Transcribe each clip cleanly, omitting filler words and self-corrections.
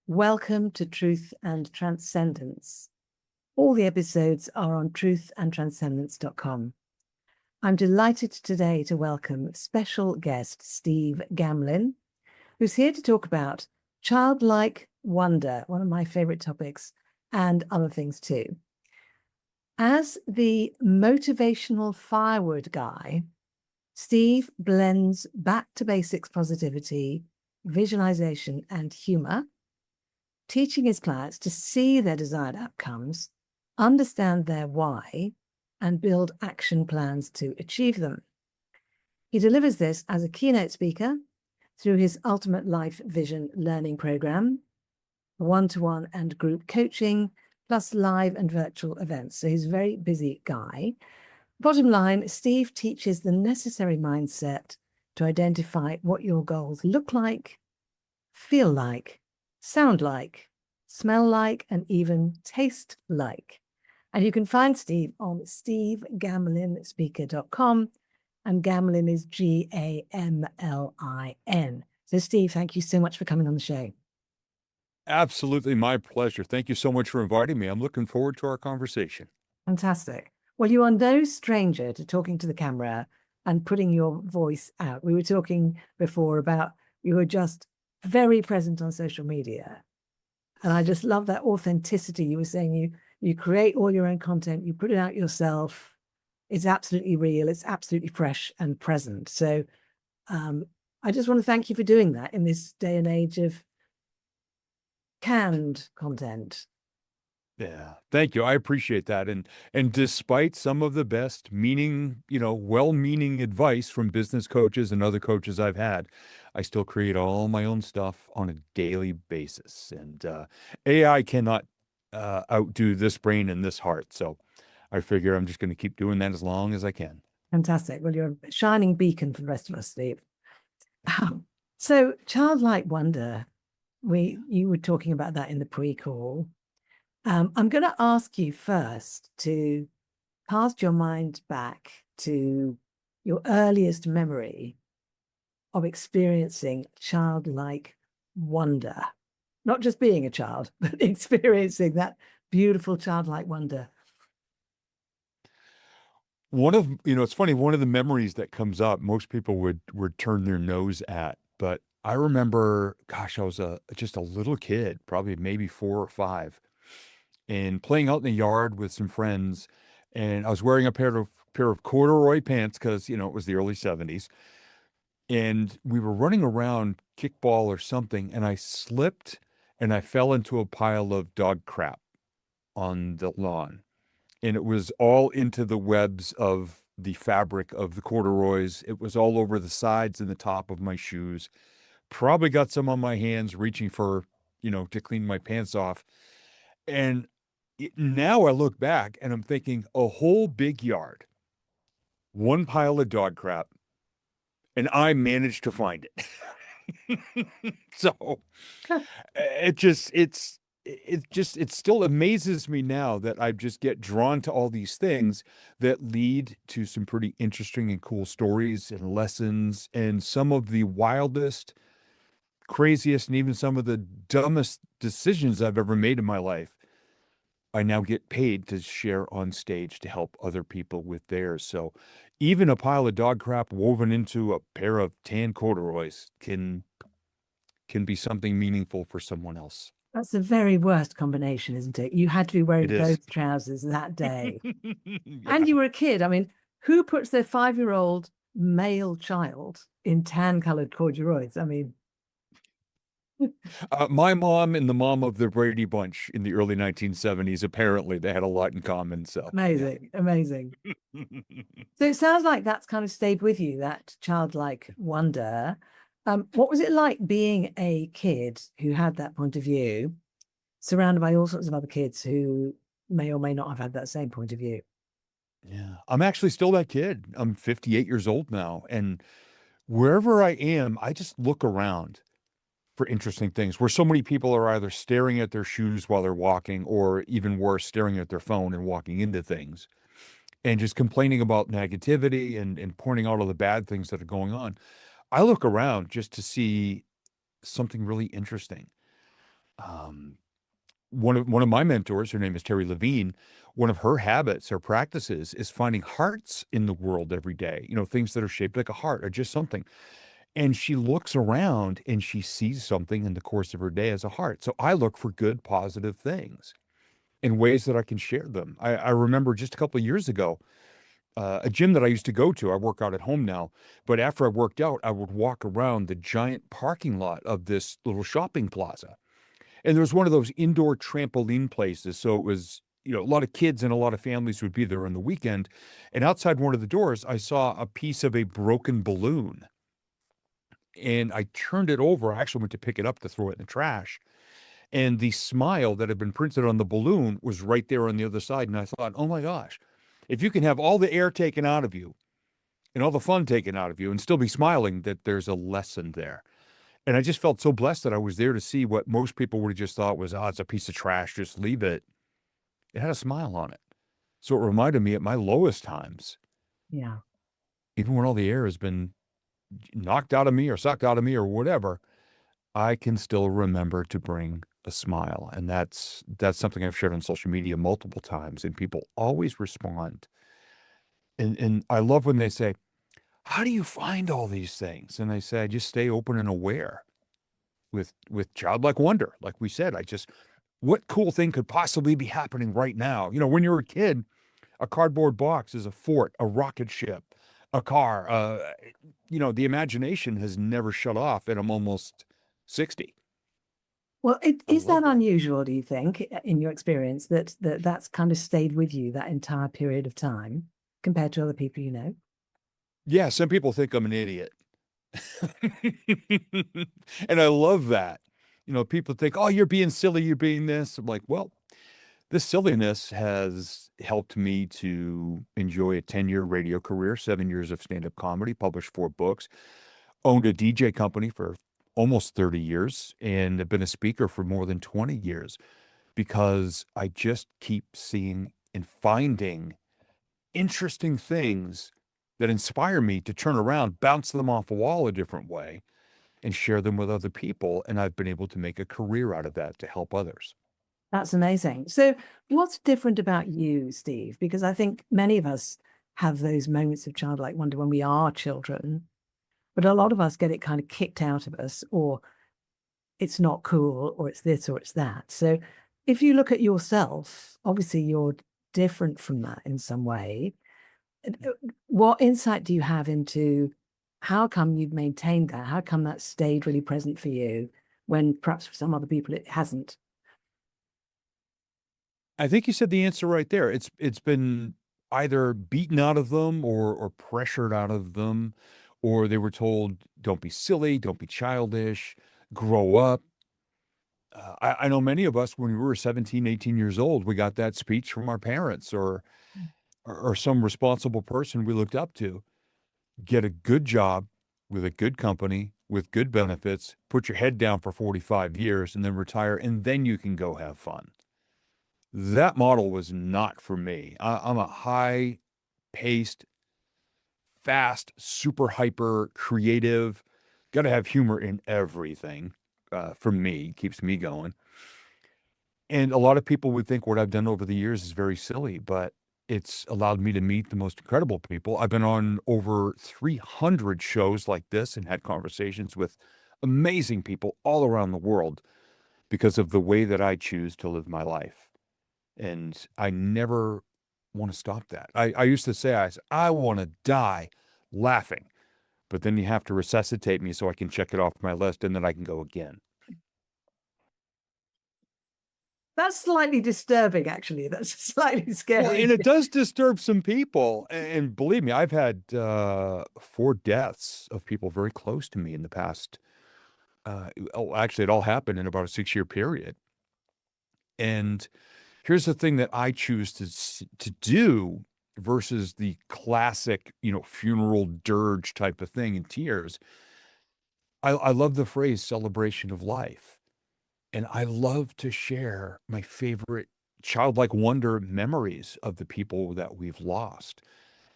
Welcome to Truth and Transcendence. All the episodes are on truthandtranscendence.com. I'm delighted today to welcome special guest Steve Gamlin, who's here to talk about childlike wonder, one of my favorite topics, and other things too. As the motivational firewood guy, Steve blends back to basics positivity, visualization, and humor, teaching his clients to see their desired outcomes, understand their why, and build action plans to achieve them. He delivers this as a keynote speaker through his Ultimate Life Vision Learning Program, one-to-one and group coaching, plus live and virtual events. So he's a very busy guy. Bottom line, Steve teaches the necessary mindset to identify what your goals look like, feel like, sound like, smell like, and even taste like. And you can find Steve on stevegamlinspeaker.com, and Gamlin is Gamlin. So Steve, thank you so much for coming on the show. Absolutely my pleasure. Thank you so much for inviting me. I'm looking forward to our conversation. Fantastic. Well, you are no stranger to talking to the camera and putting your voice out. We were talking before about you were just very present on social media. And I just love that authenticity. You were saying you create all your own content, you put it out yourself. It's absolutely real. It's absolutely fresh and present. So I just want to thank you for doing that in this day and age of canned content. Yeah, thank you. I appreciate that. And despite some of the best well-meaning advice from business coaches and other coaches I've had, I still create all my own stuff on a daily basis. And AI cannot outdo this brain and this heart. So I figure I'm just going to keep doing that as long as I can. Fantastic. Well, you're a shining beacon for the rest of us, Steve. So childlike wonder, you were talking about that in the pre-call. I'm going to ask you first to cast your mind back to your earliest memory of experiencing childlike wonder, not just being a child, but experiencing that beautiful childlike wonder. It's funny, one of the memories that comes up, most people would turn their nose at, but I remember, gosh, I was just a little kid, probably maybe 4 or 5, and playing out in the yard with some friends, and I was wearing a pair of corduroy pants because, it was the early 70s, and we were running around kickball or something, and I slipped and I fell into a pile of dog crap on the lawn. And it was all into the webs of the fabric of the corduroys. It was all over the sides and the top of my shoes. Probably got some on my hands reaching for, to clean my pants off. And now I look back and I'm thinking a whole big yard, one pile of dog crap, and I managed to find it. So it still amazes me now that I just get drawn to all these things that lead to some pretty interesting and cool stories and lessons, and some of the wildest, craziest, and even some of the dumbest decisions I've ever made in my life. I now get paid to share on stage to help other people with theirs. So even a pile of dog crap woven into a pair of tan corduroys can be something meaningful for someone else. That's the very worst combination, isn't it? You had to be wearing It is. both trousers that day. Yeah. And you were a kid. I mean, who puts their 5-year-old male child in tan-colored corduroys? I mean, My mom and the mom of the Brady Bunch in the early 1970s, apparently they had a lot in common. So amazing, amazing. yeah. So it sounds like that's kind of stayed with you, that childlike wonder. What was it like being a kid who had that point of view, surrounded by all sorts of other kids who may or may not have had that same point of view? Yeah, I'm actually still that kid. I'm 58 years old now, and wherever I am, I just look around for interesting things where so many people are either staring at their shoes while they're walking, or even worse, staring at their phone and walking into things and just complaining about negativity and pointing out all the bad things that are going on. I look around just to see something really interesting. Um, one of my mentors, her name is Terry Levine. One of her habits or practices is finding hearts in the world every day. Things that are shaped like a heart or just something. And she looks around and she sees something in the course of her day as a heart. So I look for good, positive things in ways that I can share them. I remember just a couple of years ago, a gym that I used to go to. I work out at home now, but after I worked out, I would walk around the giant parking lot of this little shopping plaza. And there was one of those indoor trampoline places. So it was, a lot of kids and a lot of families would be there on the weekend. And outside one of the doors, I saw a piece of a broken balloon. And I turned it over. I actually went to pick it up to throw it in the trash. And the smile that had been printed on the balloon was right there on the other side. And I thought, oh my gosh, if you can have all the air taken out of you and all the fun taken out of you and still be smiling, that there's a lesson there. And I just felt so blessed that I was there to see what most people would have just thought was, oh, it's a piece of trash, just leave it. It had a smile on it. So it reminded me at my lowest times, Yeah. even when all the air has been knocked out of me or sucked out of me or whatever, I can still remember to bring a smile. And that's something I've shared on social media multiple times, and people always respond. And I love when they say, how do you find all these things? And I say, I just stay open and aware with childlike wonder. Like we said, what cool thing could possibly be happening right now? When you're a kid, a cardboard box is a fort, a rocket ship, a car. The imagination has never shut off, and I'm almost 60. Well, I is love that that. unusual, do you think, in your experience, that's kind of stayed with you that entire period of time compared to other people you know? Yeah, some people think I'm an idiot. And I love that. People think, oh, you're being silly, you're being this. I'm like, well, this silliness has helped me to enjoy a 10-year radio career, 7 years of stand up comedy, published 4 books, owned a DJ company for almost 30 years, and have been a speaker for more than 20 years because I just keep seeing and finding interesting things that inspire me to turn around, bounce them off a wall a different way, and share them with other people. And I've been able to make a career out of that to help others. That's amazing. So, what's different about you, Steve? Because I think many of us have those moments of childlike wonder when we are children, but a lot of us get it kind of kicked out of us, or it's not cool, or it's this, or it's that. So, if you look at yourself, obviously you're different from that in some way. What insight do you have into how come you've maintained that? How come that stayed really present for you when perhaps for some other people it hasn't? I think you said the answer right there. It's been either beaten out of them or pressured out of them, or they were told, don't be silly, don't be childish, grow up. I know many of us, when we were 17, 18 years old, we got that speech from our parents or some responsible person we looked up to. Get a good job with a good company with good benefits, put your head down for 45 years and then retire, and then you can go have fun. That model was not for me. I'm a high paced, fast, super hyper creative, got to have humor in everything. For me, keeps me going. And a lot of people would think what I've done over the years is very silly, but it's allowed me to meet the most incredible people. I've been on over 300 shows like this and had conversations with amazing people all around the world because of the way that I choose to live my life. And I never want to stop that. I used to say, I want to die laughing, but then you have to resuscitate me so I can check it off my list and then I can go again. That's slightly disturbing, actually. That's slightly Well, and scary. it does disturb some people. And believe me, I've had 4 deaths of people very close to me in the past. Actually, it all happened in about a 6-year period. And here's the thing that I choose to do versus the classic, funeral dirge type of thing in tears. I love the phrase celebration of life. And I love to share my favorite childlike wonder memories of the people that we've lost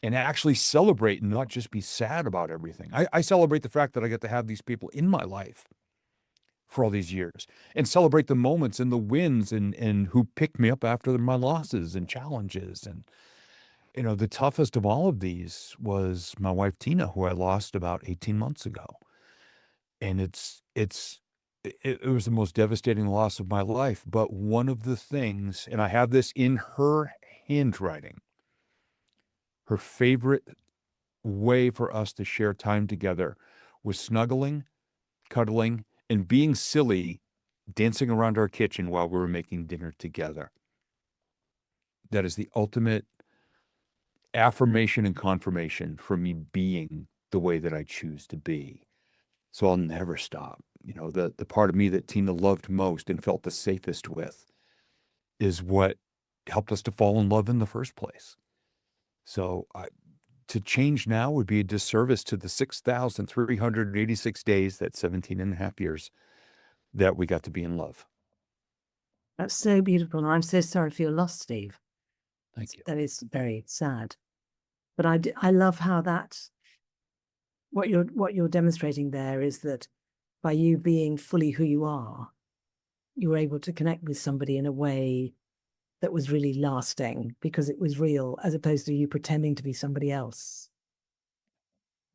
and actually celebrate and not just be sad about everything. I celebrate the fact that I get to have these people in my life for all these years and celebrate the moments and the wins and who picked me up after my losses and challenges. And, the toughest of all of these was my wife, Tina, who I lost about 18 months ago. And it was the most devastating loss of my life. But one of the things, and I have this in her handwriting, her favorite way for us to share time together was snuggling, cuddling, and being silly, dancing around our kitchen while we were making dinner together. That is the ultimate affirmation and confirmation for me being the way that I choose to be. So I'll never stop. The part of me that Tina loved most and felt the safest with is what helped us to fall in love in the first place. So to change now would be a disservice to the 6,386 days, that's 17 and a half years, that we got to be in love. That's so beautiful. And I'm so sorry for your loss, Steve. Thank you. That is very sad. But I love how what you're demonstrating there is that by you being fully who you are, you were able to connect with somebody in a way that was really lasting because it was real, as opposed to you pretending to be somebody else,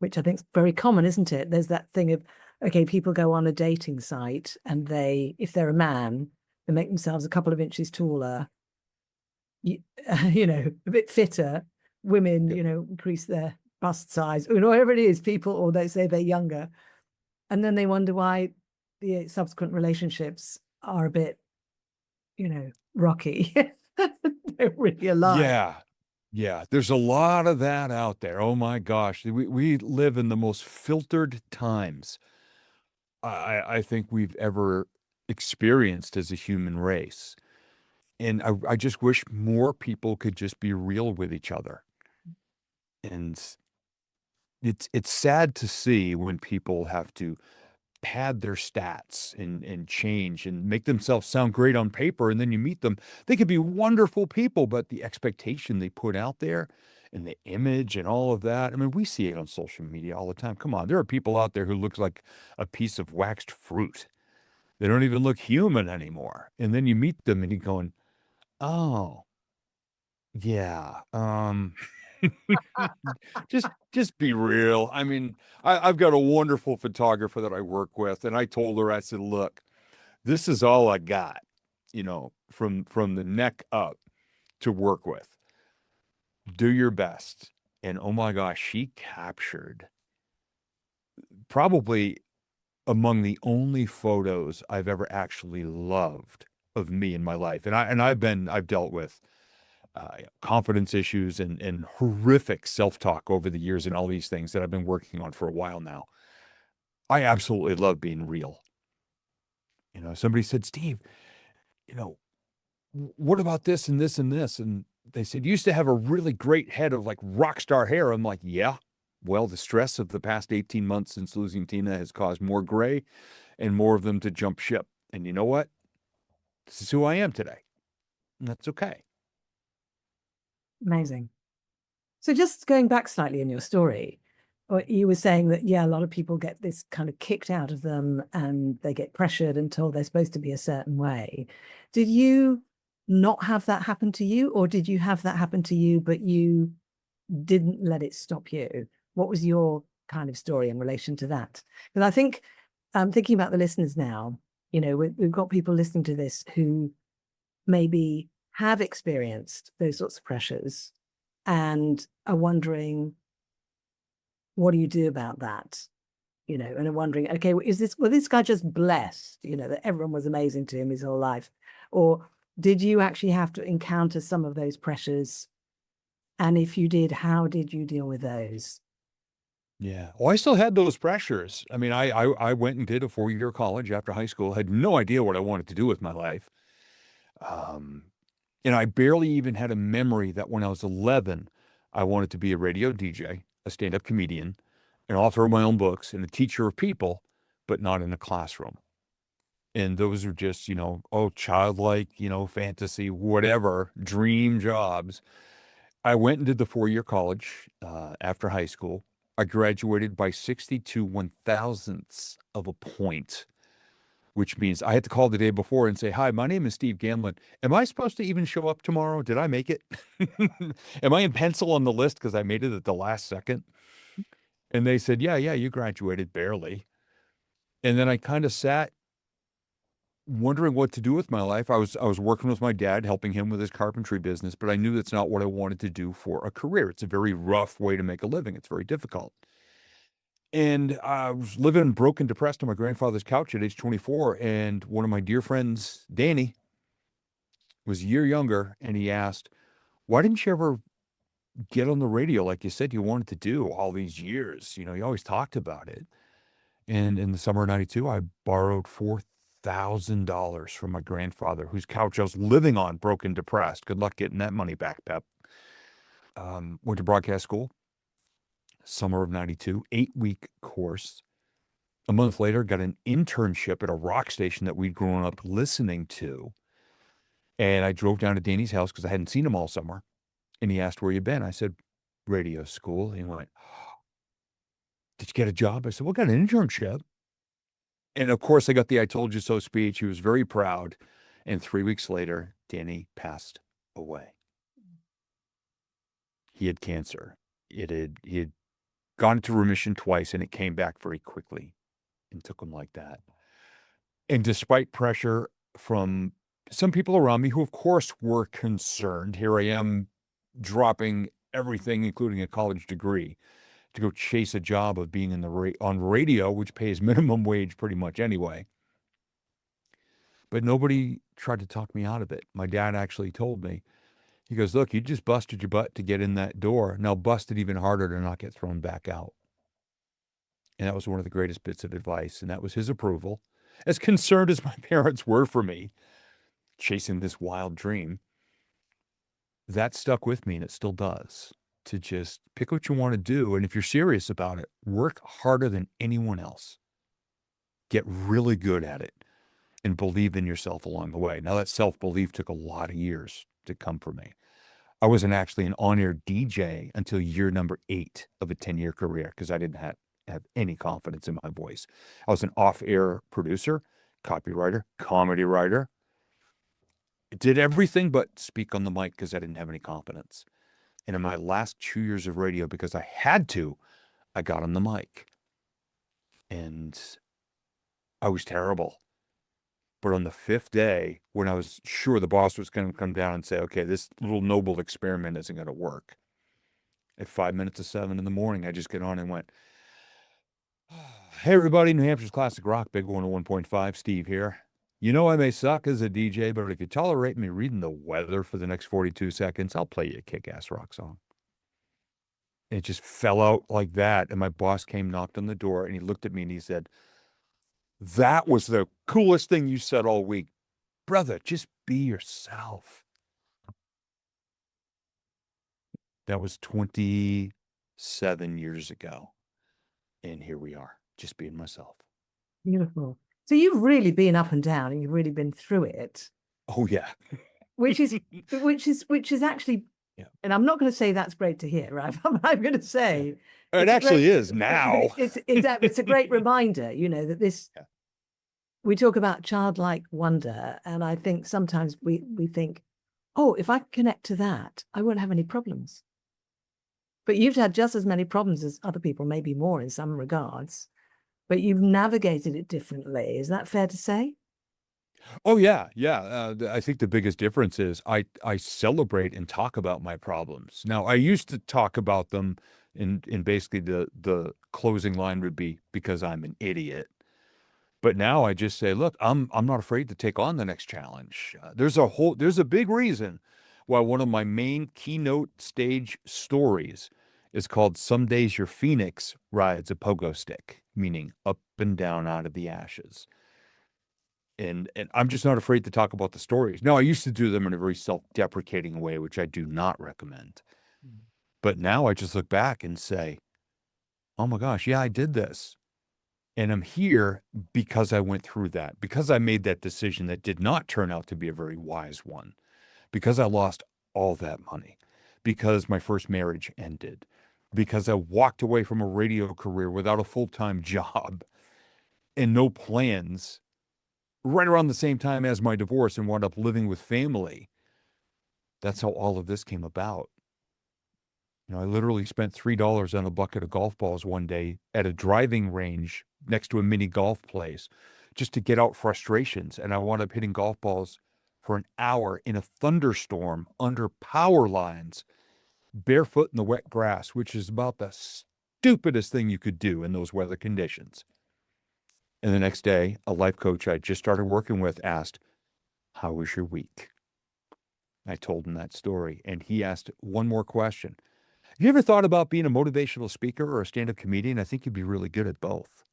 which I think is very common, isn't it? There's that thing of, okay, people go on a dating site and if they're a man, they make themselves a couple of inches taller, a bit fitter. Women, Yep. increase their bust size, whatever it is, or they say they're younger. And then they wonder why the subsequent relationships are a bit, rocky. They're really alive. Yeah. Yeah. There's a lot of that out there. Oh my gosh. We live in the most filtered times I think we've ever experienced as a human race. And I just wish more people could just be real with each other. And it's sad to see when people have to pad their stats and change and make themselves sound great on paper, and then you meet them. They could be wonderful people, but the expectation they put out there and the image and all of that, I mean, we see it on social media all the time. Come on, there are people out there who look like a piece of waxed fruit. They don't even look human anymore. And then you meet them and you're going, "Oh, yeah, just be real." I mean, I've got a wonderful photographer that I work with, and I told her, I said, "Look, this is all I got, from the neck up to work with. Do your best." And oh my gosh, she captured probably among the only photos I've ever actually loved of me in my life. And I've dealt with confidence issues and horrific self-talk over the years and all these things that I've been working on for a while now. I absolutely love being real. Somebody said, "Steve, you know, what about this and this and this?" And they said, "You used to have a really great head of like rock star hair." I'm like, "Yeah. Well, the stress of the past 18 months since losing Tina has caused more gray and more of them to jump ship. And you know what? This is who I am today. And that's okay." Amazing. So just going back slightly in your story, or you were saying that, yeah, a lot of people get this kind of kicked out of them and they get pressured and told they're supposed to be a certain way. Did you not have that happen to you, or did you have that happen to you, but you didn't let it stop you? What was your kind of story in relation to that? Because I think I'm thinking about the listeners now, we've got people listening to this who maybe have experienced those sorts of pressures and are wondering, what do you do about that? And are wondering, okay, was this guy just blessed, that everyone was amazing to him his whole life? Or did you actually have to encounter some of those pressures? And if you did, how did you deal with those? Yeah. Well, I still had those pressures. I mean, I went and did a 4-year college after high school, had no idea what I wanted to do with my life. Um, and I barely even had a memory that when I was 11, I wanted to be a radio DJ, a stand-up comedian, an author of my own books, and a teacher of people, but not in a classroom. And those are just, childlike, fantasy, whatever, dream jobs. I went and did the 4-year college after high school. I graduated by 62 one thousandths of a point. which means I had to call the day before and say, "Hi, my name is Steve Gamlin. Am I supposed to even show up tomorrow? Did I make it? Am I in pencil on the list because I made it at the last second?" And they said, "Yeah, yeah, you graduated barely." And then I kind of sat wondering what to do with my life. I was working with my dad, helping him with his carpentry business, but I knew that's not what I wanted to do for a career. It's a very rough way to make a living. It's very difficult. And I was living broken, depressed on my grandfather's couch at age 24. And one of my dear friends, Danny, was a year younger, and he asked, "Why didn't you ever get on the radio like you said you wanted to do all these years? You always talked about it." And in the summer of 92, I borrowed $4,000 from my grandfather, whose couch I was living on, broken, depressed. Good luck getting that money back, Pep. Went to broadcast school, summer of 92, 8-week course. A month later, got an internship at a rock station that we'd grown up listening to. And I drove down to Danny's house because I hadn't seen him all summer. And he asked, "Where you been?" I said, "Radio school." And he went, "Did you get a job?" I said, "Well, I got an internship." And of course, I got the "I told you so" speech. He was very proud. And 3 weeks later, Danny passed away. He had cancer. He had gone into remission twice, and it came back very quickly and took him like that. And despite pressure from some people around me who, of course, were concerned, here I am dropping everything, including a college degree, to go chase a job of being on radio, which pays minimum wage pretty much anyway. But nobody tried to talk me out of it. My dad actually told me, he goes, "Look, you just busted your butt to get in that door. Now bust it even harder to not get thrown back out." And that was one of the greatest bits of advice. And that was his approval. As concerned as my parents were for me chasing this wild dream, that stuck with me, and it still does, to just pick what you want to do. And if you're serious about it, work harder than anyone else. Get really good at it and believe in yourself along the way. Now, that self-belief took a lot of years to come for me. I wasn't actually an on-air DJ until year number 8 of a 10-year career because I didn't have any confidence in my voice. I was an off-air producer, copywriter, comedy writer. Did everything but speak on the mic because I didn't have any confidence. And in my last 2 years of radio, because I had to, I got on the mic. And I was terrible. But on the 5th day, when I was sure the boss was going to come down and say, "Okay, this little noble experiment isn't going to work," at 5 minutes to 7 in the morning, I just get on and went, "Hey, everybody, New Hampshire's Classic Rock, Big 101.5, Steve here. I may suck as a DJ, but if you tolerate me reading the weather for the next 42 seconds, I'll play you a kick-ass rock song." It just fell out like that. And my boss came, knocked on the door, and he looked at me and he said, "That was the coolest thing you said all week. Brother, just be yourself." That was 27 years ago. And here we are, just being myself. Beautiful. So you've really been up and down, and you've really been through it, Oh, yeah. which is actually, Yeah. and I'm not going to say that's great to hear, right? I'm going to say It actually is now. It's a great reminder, that this. Yeah. We talk about childlike wonder, and I think sometimes we think, oh, if I connect to that, I won't have any problems. But you've had just as many problems as other people, maybe more in some regards, but you've navigated it differently. Is that fair to say? Oh, yeah. Yeah. I think the biggest difference is I celebrate and talk about my problems. Now, I used to talk about them, and basically the closing line would be, "Because I'm an idiot." But now I just say, "Look, I'm not afraid to take on the next challenge." There's a big reason why one of my main keynote stage stories is called "Some Days Your Phoenix Rides a Pogo Stick," meaning up and down out of the ashes. And I'm just not afraid to talk about the stories. Now, I used to do them in a very self-deprecating way, which I do not recommend. But now I just look back and say, "Oh my gosh, yeah, I did this. And I'm here because I went through that, because I made that decision that did not turn out to be a very wise one, because I lost all that money, because my first marriage ended, because I walked away from a radio career without a full-time job and no plans right around the same time as my divorce and wound up living with family. That's how all of this came about. I literally spent $3 on a bucket of golf balls one day at a driving range next to a mini golf place just to get out frustrations. And I wound up hitting golf balls for an hour in a thunderstorm under power lines, barefoot in the wet grass, which is about the stupidest thing you could do in those weather conditions. And the next day, a life coach I just started working with asked, "How was your week?" I told him that story, and he asked one more question. Have you ever thought about being a motivational speaker or a stand-up comedian? I think you'd be really good at both.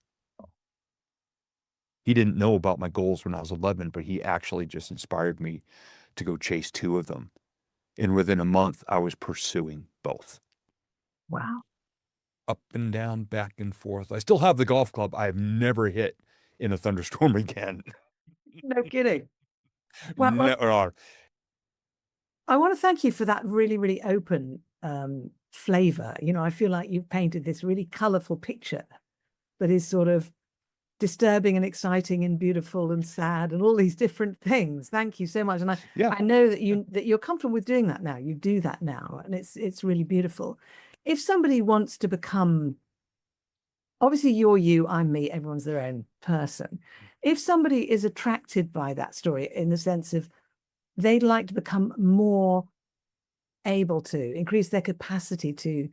He didn't know about my goals when I was 11, but he actually just inspired me to go chase two of them. And within a month, I was pursuing both. Wow. Up and down, back and forth. I still have the golf club I have never hit in a thunderstorm again. No kidding. Well, No, I want to thank you for that really, really open flavor. I feel like you've painted this really colorful picture that is sort of disturbing and exciting and beautiful and sad and all these different things. Thank you so much. And yeah. I know that you're comfortable with doing that now. You do that now, and it's really beautiful. If somebody wants to become, obviously you're you, I'm me, everyone's their own person. If somebody is attracted by that story in the sense of they'd like to become more able to increase their capacity to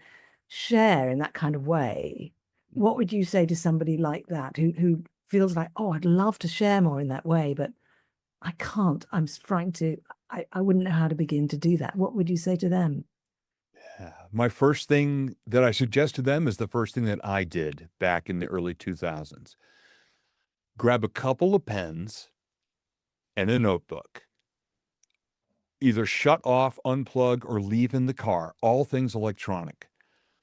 share in that kind of way, what would you say to somebody like that who feels like, oh, I'd love to share more in that way, but I can't. I'm frightened to. I wouldn't know how to begin to do that. What would you say to them? My first thing that I suggest to them is the first thing that I did back in the early 2000s. Grab a couple of pens and a notebook. Either shut off, unplug, or leave in the car, all things electronic.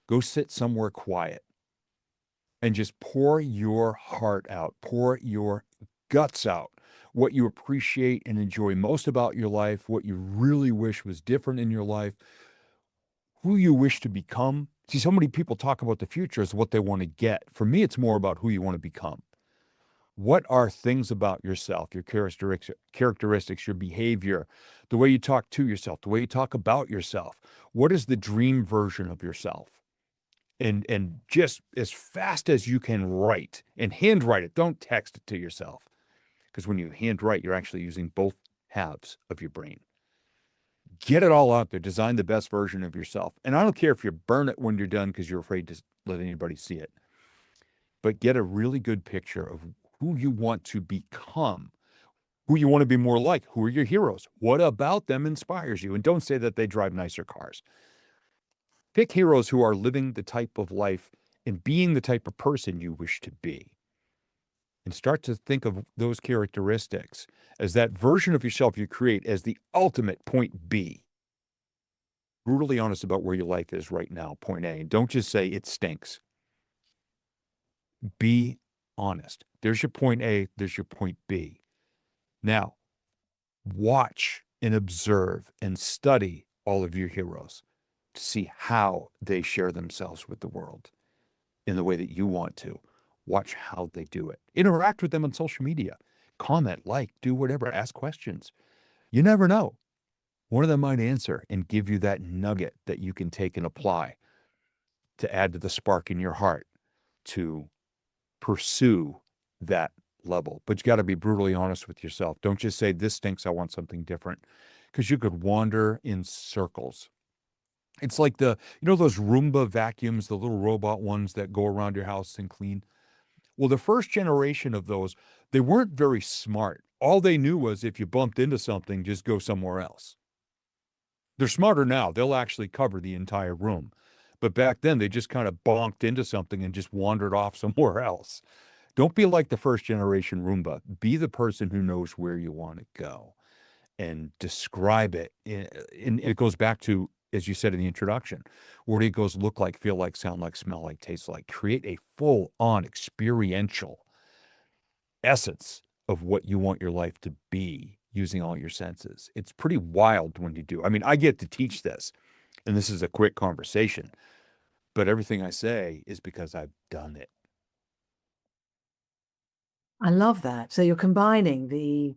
Go sit somewhere quiet and just pour your heart out, pour your guts out, what you appreciate and enjoy most about your life, what you really wish was different in your life, who you wish to become. See, so many people talk about the future as what they want to get. For me, it's more about who you want to become. What are things about yourself, your characteristics, your behavior, the way you talk to yourself, the way you talk about yourself? What is the dream version of yourself? And just as fast as you can write and handwrite it. Don't text it to yourself, because when you handwrite, you're actually using both halves of your brain. Get it all out there. Design the best version of yourself. And I don't care if you burn it when you're done because you're afraid to let anybody see it, but get a really good picture of who you want to become, who you want to be more like, who are your heroes, what about them inspires you. And don't say that they drive nicer cars. Pick heroes who are living the type of life and being the type of person you wish to be. And start to think of those characteristics as that version of yourself you create as the ultimate point B. Brutally honest about where your life is right now, point A. And don't just say it stinks. Be honest. There's your point A, there's your point B. Now, watch and observe and study all of your heroes to see how they share themselves with the world in the way that you want to. Watch how they do it. Interact with them on social media. Comment, like, do whatever, ask questions. You never know. One of them might answer and give you that nugget that you can take and apply to add to the spark in your heart to pursue that level. But you got to be brutally honest with yourself. Don't just say, this stinks, I want something different, because you could wander in circles. It's like those Roomba vacuums, the little robot ones that go around your house and clean. Well, the first generation of those, they weren't very smart. All they knew was if you bumped into something, just go somewhere else. They're smarter now. They'll actually cover the entire room. But back then, they just kind of bonked into something and just wandered off somewhere else. Don't be like the first generation Roomba. Be the person who knows where you want to go and describe it. And it goes back to, as you said in the introduction, what it goes look like, feel like, sound like, smell like, taste like. Create a full-on experiential essence of what you want your life to be using all your senses. It's pretty wild when you do. I mean, I get to teach this, and this is a quick conversation, but everything I say is because I've done it. I love that. So you're combining the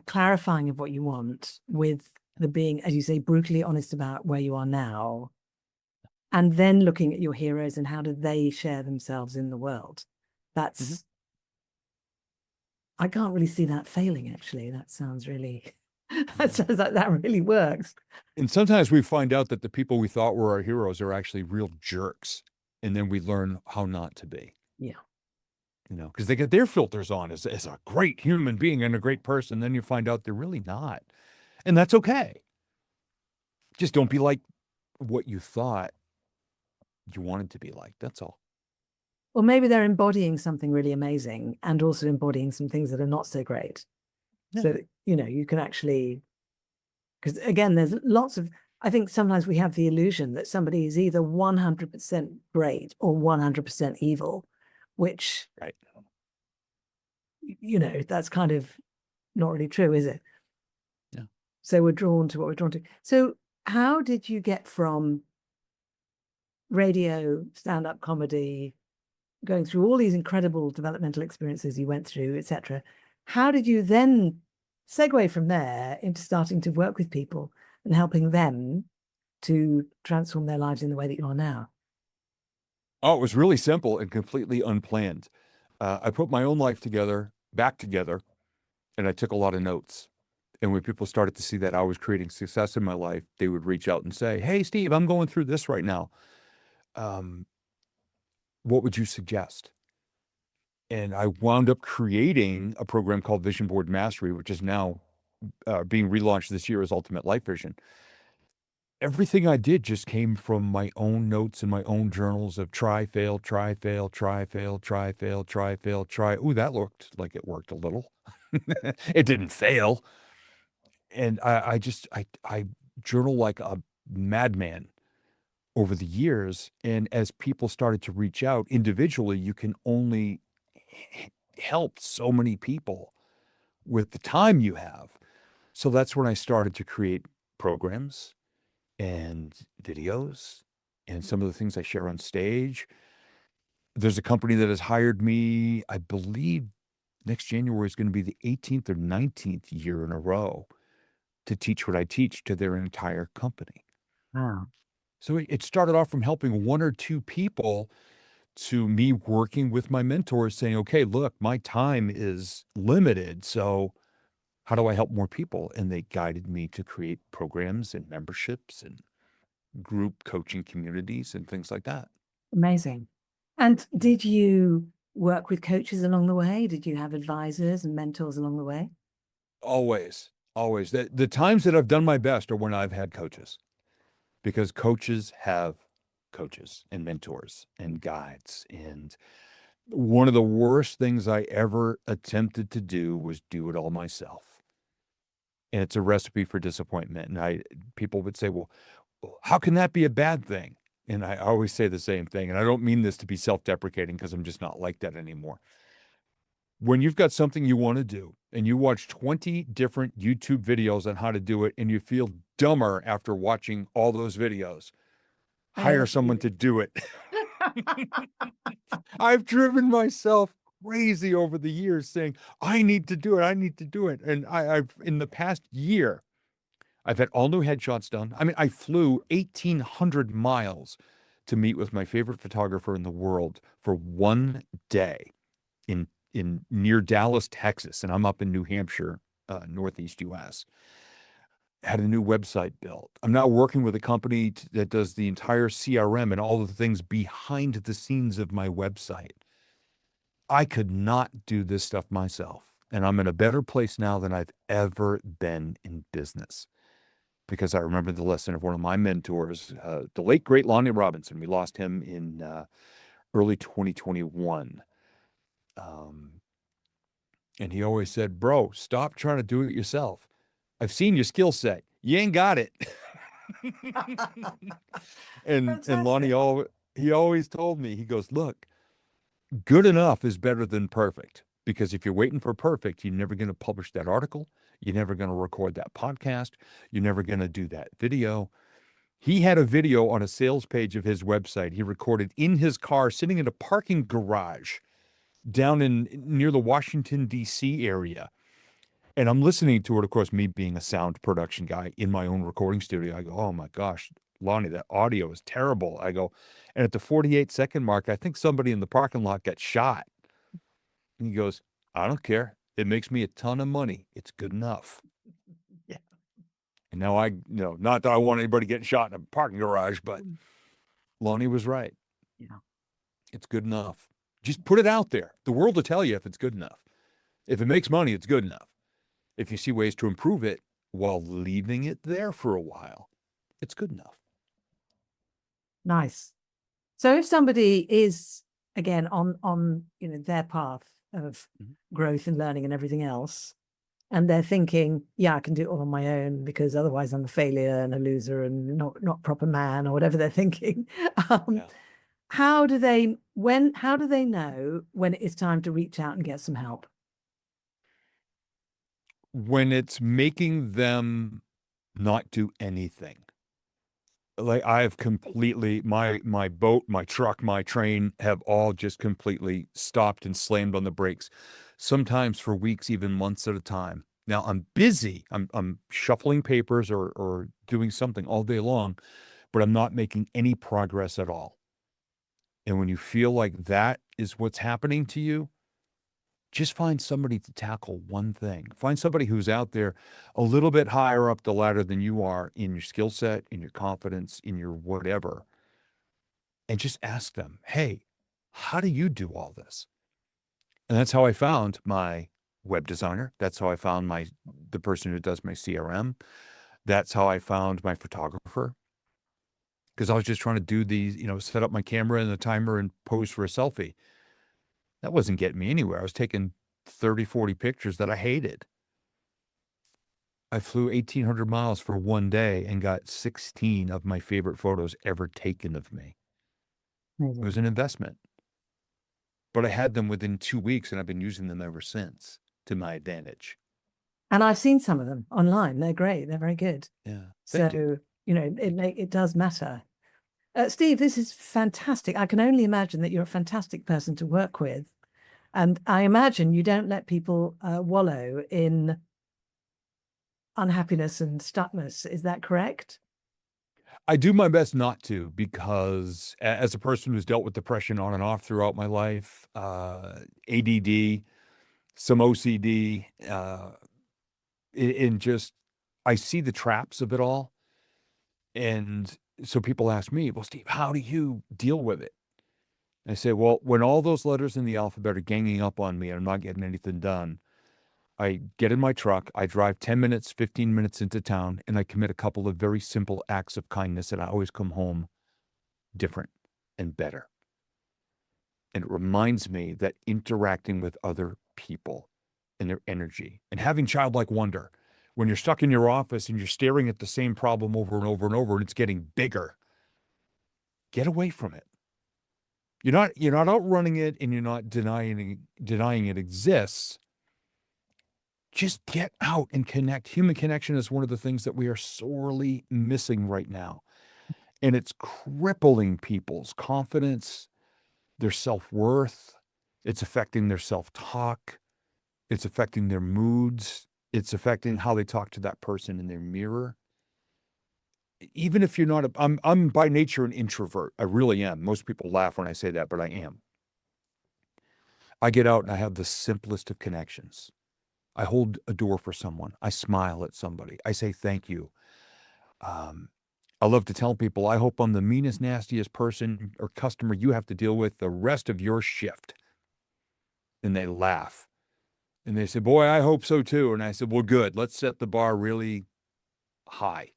clarifying of what you want with the being, as you say, brutally honest about where you are now, and then looking at your heroes and how do they share themselves in the world. Mhm. That's, I can't really see that failing, actually. That sounds really, that Yeah. sounds like that really works. And sometimes we find out that the people we thought were our heroes are actually real jerks. And then we learn how not to be, Yeah. because they get their filters on as a great human being and a great person. Then you find out they're really not. And that's okay. Just don't be like what you thought you wanted to be like. That's all. Or maybe they're embodying something really amazing and also embodying some things that are not so great. Yeah. So that, you can actually, because again, there's lots of, I think sometimes we have the illusion that somebody is either 100% great or 100% evil, which, Right. that's kind of not really true, is it? Yeah. So we're drawn to what we're drawn to. So how did you get from radio, stand-up comedy, going through all these incredible developmental experiences you went through, etc.? How did you then segue from there into starting to work with people and helping them to transform their lives in the way that you are now? Oh, it was really simple and completely unplanned. I put my own life back together, and I took a lot of notes. And when people started to see that I was creating success in my life, they would reach out and say, "Hey, Steve, I'm going through this right now. Um, what would you suggest?" And I wound up creating a program called Vision Board Mastery, which is now being relaunched this year as Ultimate Life Vision. Everything I did just came from my own notes and my own journals of try, fail, try, fail, try, fail, try, fail, try, fail, try. Ooh, that looked like it worked a little. It didn't fail. And I journal like a madman over the years. And as people started to reach out individually, you can only help so many people with the time you have. So that's when I started to create programs and videos and some of the things I share on stage. There's a company that has hired me, I believe next January is going to be the 18th or 19th year in a row to teach what I teach to their entire company. Wow. So it started off from helping one or two people to me working with my mentors saying, okay, look, my time is limited. So how do I help more people? And they guided me to create programs and memberships and group coaching communities and things like that. Amazing. And did you work with coaches along the way? Did you have advisors and mentors along the way? Always, always. The times that I've done my best are when I've had coaches because coaches have coaches and mentors and guides. And one of the worst things I ever attempted to do was do it all myself. And it's a recipe for disappointment. And people would say, well, how can that be a bad thing? And I always say the same thing. And I don't mean this to be self-deprecating because I'm just not like that anymore. When you've got something you want to do and you watch 20 different YouTube videos on how to do it and you feel dumber after watching all those videos, I know hire that someone feeling. to do it. I've driven myself crazy over the years saying, I need to do it. I need to do it. And I've, in the past year, I've had all new headshots done. I mean, I flew 1,800 miles to meet with my favorite photographer in the world for one day in near Dallas, Texas, and I'm up in New Hampshire, Northeast US. Had a new website built. I'm now working with a company that does the entire CRM and all of the things behind the scenes of my website. I could not do this stuff myself. And I'm in a better place now than I've ever been in business because I remember the lesson of one of my mentors, the late, great Lonnie Robinson. We lost him in early 2021. Um, and he always said, bro, stop trying to do it yourself. I've seen your skill set. You ain't got it. And Lonnie, Fantastic. he always told me, he goes, look, good enough is better than perfect. Because if you're waiting for perfect, you're never going to publish that article. You're never going to record that podcast. You're never going to do that video. He had a video on a sales page of his website he recorded in his car, sitting in a parking garage, down in near the Washington, D.C. area. And I'm listening to it, of course, me being a sound production guy in my own recording studio. I go, oh my gosh, Lonnie, that audio is terrible. I go, and at the 48-second mark, I think somebody in the parking lot got shot. And he goes, I don't care. It makes me a ton of money. It's good enough. Yeah. And now not that I want anybody getting shot in a parking garage, but Lonnie was right. Yeah. It's good enough. Just put it out there. The world will tell you if it's good enough. If it makes money, it's good enough. If you see ways to improve it while leaving it there for a while, it's good enough. Nice. So if somebody is again on their path of growth and learning and everything else, and they're thinking, yeah, I can do it all on my own because otherwise I'm a failure and a loser and not proper man or whatever they're thinking. How do they know when it is time to reach out and get some help? When it's making them not do anything. Like I've completely, my boat, my truck, my train have all just completely stopped and slammed on the brakes, sometimes for weeks, even months at a time. Now I'm busy. I'm shuffling papers or doing something all day long, but I'm not making any progress at all. And when you feel like that is what's happening to you, just find somebody to tackle one thing. Find somebody who's out there a little bit higher up the ladder than you are in your skill set, in your confidence, in your whatever, and just ask them, hey, how do you do all this? And that's how I found my web designer. That's how I found the person who does my CRM. That's how I found my photographer. Because I was just trying to do these, set up my camera and the timer and pose for a selfie. That wasn't getting me anywhere. I was taking 30, 40 pictures that I hated. I flew 1,800 miles for one day and got 16 of my favorite photos ever taken of me. Amazing. It was an investment. But I had them within 2 weeks, and I've been using them ever since to my advantage. And I've seen some of them online. They're great. They're very good. Yeah. So, it does matter. Steve, this is fantastic. I can only imagine that you're a fantastic person to work with. And I imagine you don't let people wallow in unhappiness and stuckness. Is that correct? I do my best not to, because as a person who's dealt with depression on and off throughout my life, ADD, some OCD, and just I see the traps of it all. And so people ask me, well, Steve, how do you deal with it? I say, well, when all those letters in the alphabet are ganging up on me and I'm not getting anything done, I get in my truck, I drive 10 minutes, 15 minutes into town, and I commit a couple of very simple acts of kindness, and I always come home different and better. And it reminds me that interacting with other people and their energy and having childlike wonder, when you're stuck in your office and you're staring at the same problem over and over and over, and it's getting bigger, get away from it. You're not outrunning it, and you're not denying it exists. Just get out and connect. Human connection is one of the things that we are sorely missing right now. And it's crippling people's confidence, their self-worth. It's affecting their self-talk. It's affecting their moods. It's affecting how they talk to that person in their mirror. Even if you're not, I'm by nature an introvert. I really am. Most people laugh when I say that, but I am. I get out and I have the simplest of connections. I hold a door for someone. I smile at somebody. I say thank you. I love to tell people, I hope I'm the meanest, nastiest person or customer you have to deal with the rest of your shift. And they laugh. And they say, boy, I hope so too. And I said, well, good. Let's set the bar really high.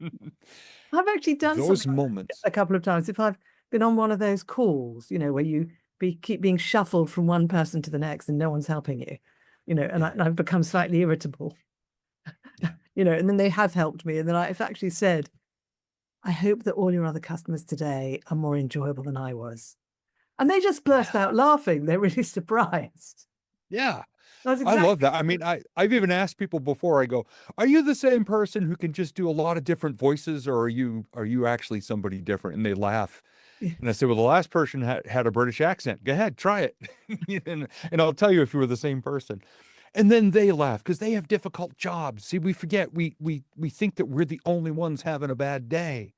I've actually done Those something moments. a couple of times. If I've been on one of those calls, where you keep being shuffled from one person to the next and no one's helping you, and I've become slightly irritable, and then they have helped me. And then I've actually said, I hope that all your other customers today are more enjoyable than I was. And they just burst out laughing. They're really surprised. Yeah. That's I love that. I mean, I've even asked people before, I go, are you the same person who can just do a lot of different voices, or are you actually somebody different? And they laugh. And I said, well, the last person had a British accent. Go ahead, try it. And I'll tell you if you were the same person. And then they laugh because they have difficult jobs. See, we forget, we think that we're the only ones having a bad day.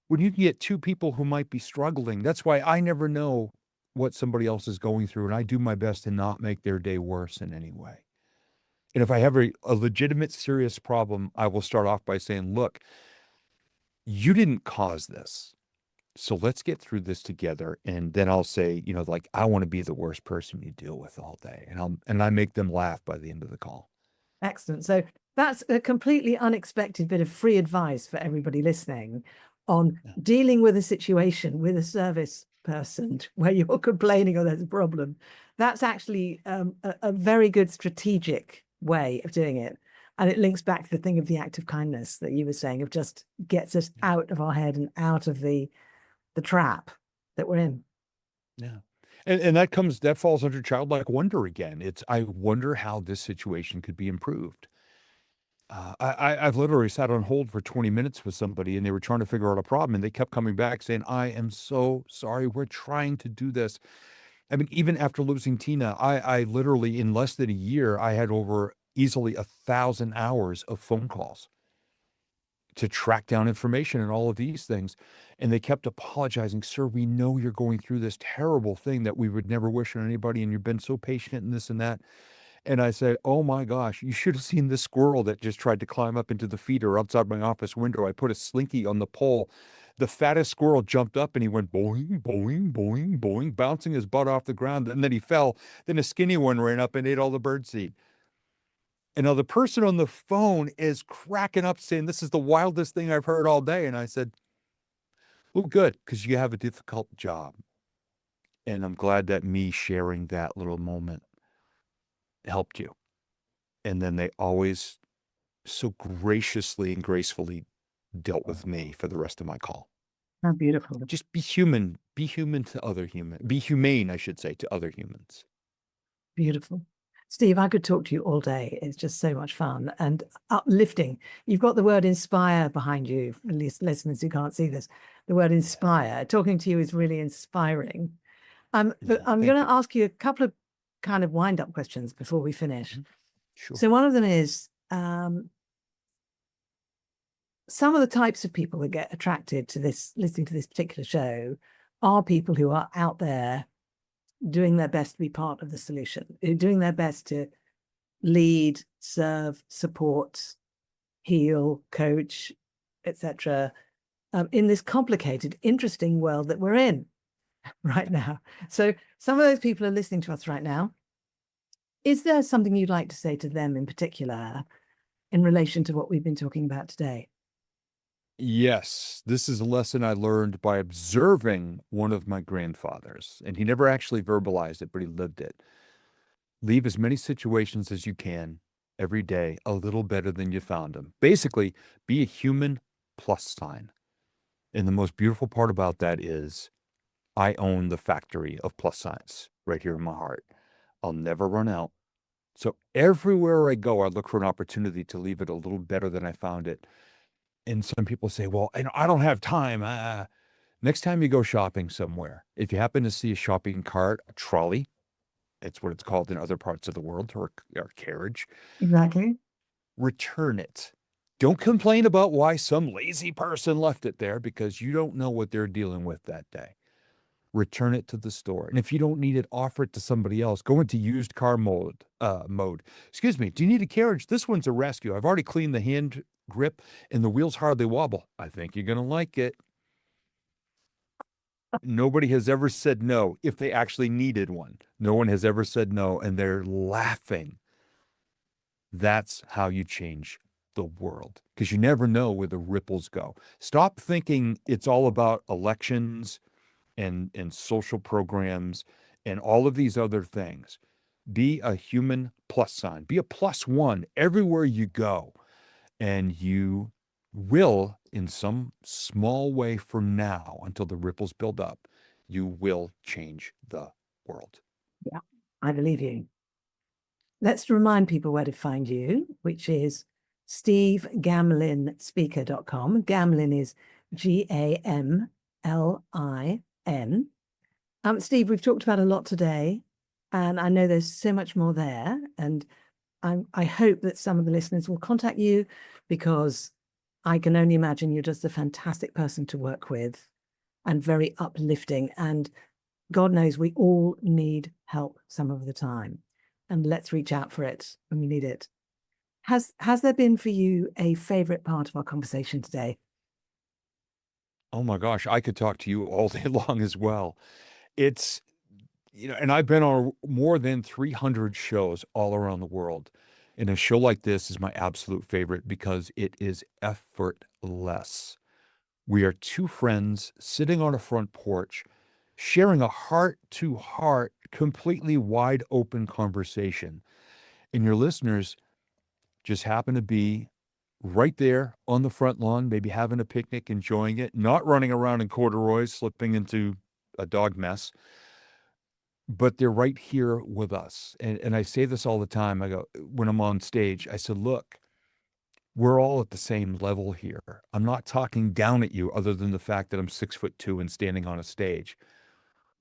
When you can get two people who might be struggling, that's why I never know what somebody else is going through. And I do my best to not make their day worse in any way. And if I have a legitimate, serious problem, I will start off by saying, look, you didn't cause this. So let's get through this together. And then I'll say, like, I want to be the worst person you deal with all day. And I make them laugh by the end of the call. Excellent. So that's a completely unexpected bit of free advice for everybody listening on dealing with a situation with a service person where you're complaining or there's a problem. That's actually a very good strategic way of doing it. And it links back to the thing of the act of kindness that you were saying, of just gets us out of our head and out of the trap that we're in. Yeah. And that falls under childlike wonder again. I wonder how this situation could be improved. I've literally sat on hold for 20 minutes with somebody and they were trying to figure out a problem and they kept coming back saying, I am so sorry. We're trying to do this. I mean, even after losing Tina, I literally, in less than a year, I had over easily 1,000 hours of phone calls to track down information and all of these things. And they kept apologizing. Sir, we know you're going through this terrible thing that we would never wish on anybody. And you've been so patient and this and that. And I said, oh my gosh, you should have seen this squirrel that just tried to climb up into the feeder outside my office window. I put a slinky on the pole. The fattest squirrel jumped up and he went boing, boing, boing, boing, bouncing his butt off the ground. And then he fell. Then a skinny one ran up and ate all the birdseed. And now the person on the phone is cracking up saying, this is the wildest thing I've heard all day. And I said, oh, good, because you have a difficult job. And I'm glad that me sharing that little moment helped you. And then they always so graciously and gracefully dealt with me for the rest of my call. How beautiful. Just be human. Be human to other humans. Be humane, I should say, to other humans. Beautiful. Steve, I could talk to you all day. It's just so much fun and uplifting. You've got the word inspire behind you, at least listeners who can't see this. The word inspire. Talking to you is really inspiring. But I'm going to ask you a couple of kind of wind-up questions before we finish. Sure. So one of them is, some of the types of people that get attracted to this, listening to this particular show, are people who are out there doing their best to be part of the solution, doing their best to lead, serve, support, heal, coach, etc. In this complicated, interesting world that we're in right now. So some of those people are listening to us right now. Is there something you'd like to say to them in particular in relation to what we've been talking about today? Yes, this is a lesson I learned by observing one of my grandfathers, and he never actually verbalized it, but he lived it. Leave as many situations as you can every day a little better than you found them. Basically, be a human plus sign. And the most beautiful part about that is I own the factory of plus signs right here in my heart. I'll never run out. So everywhere I go, I look for an opportunity to leave it a little better than I found it. And some people say, well, I don't have time. Next time you go shopping somewhere, if you happen to see a shopping cart, a trolley, it's what it's called in other parts of the world, or carriage. Exactly. Return it. Don't complain about why some lazy person left it there, because you don't know what they're dealing with that day. Return it to the store. And if you don't need it, offer it to somebody else. Go into used car mode. Excuse me, do you need a carriage? This one's a rescue. I've already cleaned the hand grip and the wheels hardly wobble. I think you're going to like it. Nobody has ever said no if they actually needed one. No one has ever said no, and they're laughing. That's how you change the world, because you never know where the ripples go. Stop thinking it's all about elections and social programs and all of these other things. Be a human plus sign. Be a plus one everywhere you go. And you will, in some small way from now until the ripples build up, you will change the world. Yeah, I believe you. Let's remind people where to find you, which is stevegamlinspeaker.com. Gamlin is GAMLIN. Steve, we've talked about a lot today, and I know there's so much more there. And I hope that some of the listeners will contact you, because I can only imagine you're just a fantastic person to work with and very uplifting. And God knows we all need help some of the time. And let's reach out for it when we need it. Has there been for you a favorite part of our conversation today? Oh my gosh, I could talk to you all day long as well. It's, and I've been on more than 300 shows all around the world. And a show like this is my absolute favorite because it is effortless. We are two friends sitting on a front porch, sharing a heart to heart, completely wide open conversation. And your listeners just happen to be right there on the front lawn, maybe having a picnic, enjoying it, not running around in corduroys, slipping into a dog mess, but they're right here with us. And I say this all the time. I go, when I'm on stage, I said, look, we're all at the same level here. I'm not talking down at you other than the fact that I'm 6'2" and standing on a stage.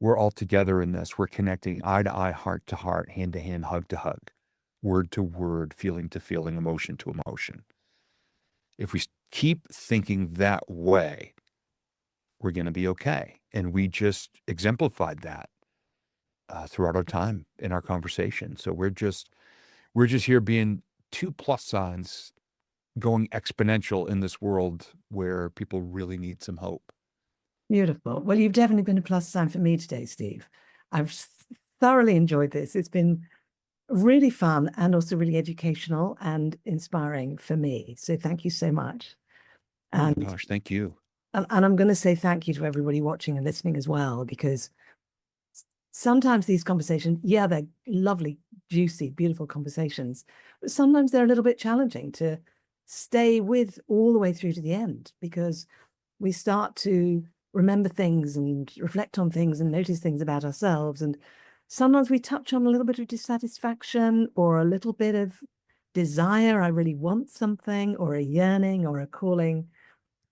We're all together in this. We're connecting eye to eye, heart to heart, hand to hand, hug to hug, word to word, feeling to feeling, emotion to emotion. If we keep thinking that way, we're going to be okay. And we just exemplified that throughout our time in our conversation. So we're just here being two plus signs going exponential in this world where people really need some hope. Beautiful. Well, you've definitely been a plus sign for me today, Steve. I've thoroughly enjoyed this. It's been really fun and also really educational and inspiring for me. So thank you so much. Oh And my gosh, thank you. and I'm going to say thank you to everybody watching and listening as well, because sometimes these conversations, yeah, they're lovely, juicy, beautiful conversations, but sometimes they're a little bit challenging to stay with all the way through to the end, because we start to remember things and reflect on things and notice things about ourselves. And sometimes we touch on a little bit of dissatisfaction or a little bit of desire. I really want something, or a yearning or a calling.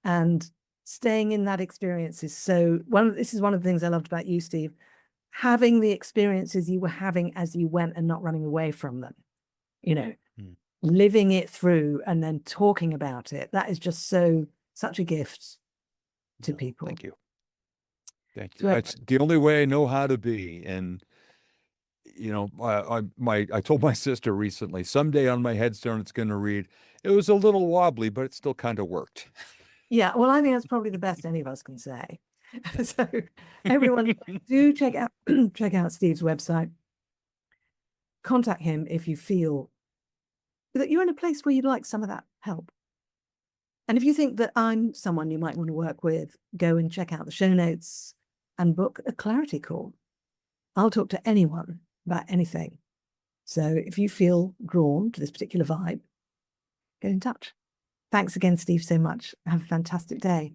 And staying in that experience is this is one of the things I loved about you, Steve, having the experiences you were having as you went and not running away from them, Mm. living it through and then talking about it. That is just such a gift to people. Thank you. Thank you. So, That's the only way I know how to be. And, I told my sister recently, someday on my headstone, it's going to read, it was a little wobbly, but it still kind of worked. yeah, well, I think that's probably the best any of us can say. So everyone, do check out Steve's website. Contact him if you feel that you're in a place where you'd like some of that help. And if you think that I'm someone you might want to work with, go and check out the show notes and book a clarity call. I'll talk to anyone about anything. So if you feel drawn to this particular vibe, get in touch. Thanks again, Steve, so much. Have a fantastic day.